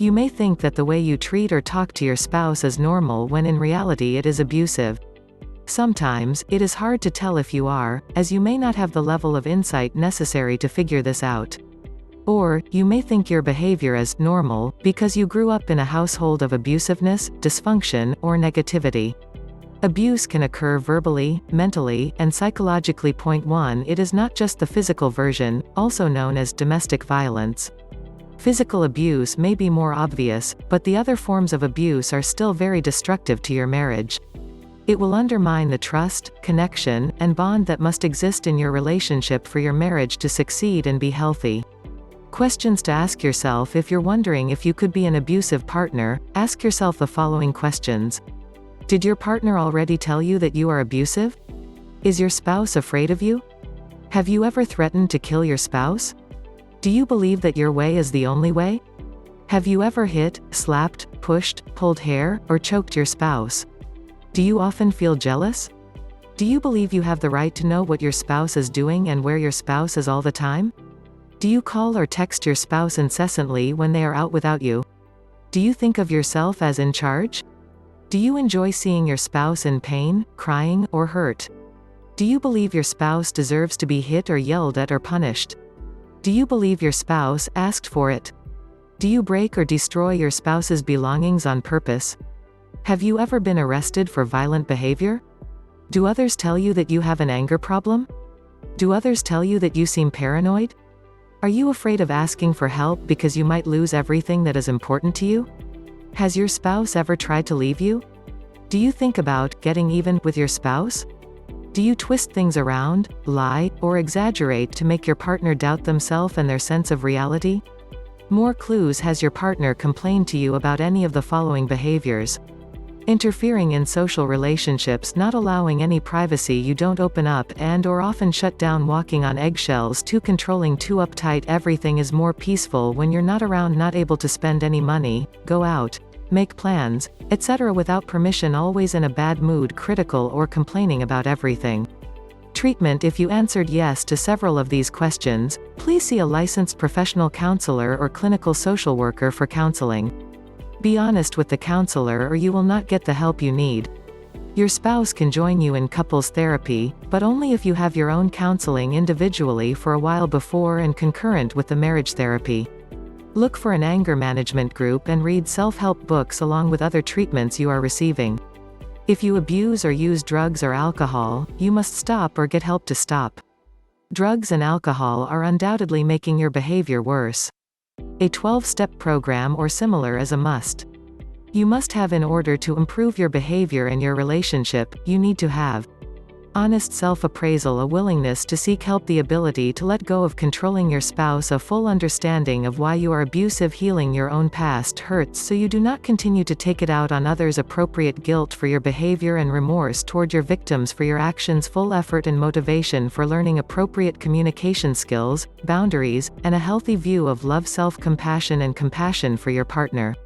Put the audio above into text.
You may think that the way you treat or talk to your spouse is normal when in reality it is abusive. Sometimes, it is hard to tell if you are, as you may not have the level of insight necessary to figure this out. Or, you may think your behavior is normal because you grew up in a household of abusiveness, dysfunction, or negativity. Abuse can occur verbally, mentally, and psychologically. Point 1. It is not just the physical version, also known as domestic violence. Physical abuse may be more obvious, but the other forms of abuse are still very destructive to your marriage. It will undermine the trust, connection, and bond that must exist in your relationship for your marriage to succeed and be healthy. Questions to ask yourself: if you're wondering if you could be an abusive partner, ask yourself the following questions. Did your partner already tell you that you are abusive? Is your spouse afraid of you? Have you ever threatened to kill your spouse? Do you believe that your way is the only way? Have you ever hit, slapped, pushed, pulled hair, or choked your spouse? Do you often feel jealous? Do you believe you have the right to know what your spouse is doing and where your spouse is all the time? Do you call or text your spouse incessantly when they are out without you? Do you think of yourself as in charge? Do you enjoy seeing your spouse in pain, crying, or hurt? Do you believe your spouse deserves to be hit or yelled at or punished? Do you believe your spouse asked for it? Do you break or destroy your spouse's belongings on purpose? Have you ever been arrested for violent behavior? Do others tell you that you have an anger problem? Do others tell you that you seem paranoid? Are you afraid of asking for help because you might lose everything that is important to you? Has your spouse ever tried to leave you? Do you think about getting even with your spouse? Do you twist things around, lie, or exaggerate to make your partner doubt themselves and their sense of reality? More clues: has your partner complained to you about any of the following behaviors? Interfering in social relationships, not allowing any privacy, you don't open up and or often shut down, walking on eggshells, too controlling, too uptight, everything is more peaceful when you're not around, not able to spend any money, go out, make plans, etc. without permission, always in a bad mood, critical or complaining about everything. Treatment: if you answered yes to several of these questions, please see a licensed professional counselor or clinical social worker for counseling. Be honest with the counselor or you will not get the help you need. Your spouse can join you in couples therapy, but only if you have your own counseling individually for a while before and concurrent with the marriage therapy. Look for an anger management group and read self-help books along with other treatments you are receiving. If you abuse or use drugs or alcohol, you must stop or get help to stop. Drugs and alcohol are undoubtedly making your behavior worse. A 12-step program or similar is a must. You must have in order to improve your behavior and your relationship. You need to have honest self-appraisal, a willingness to seek help, the ability to let go of controlling your spouse, a full understanding of why you are abusive, healing your own past hurts so you do not continue to take it out on others, appropriate guilt for your behavior and remorse toward your victims for your actions, full effort and motivation for learning, appropriate communication skills, boundaries, and a healthy view of love, self-compassion and compassion for your partner.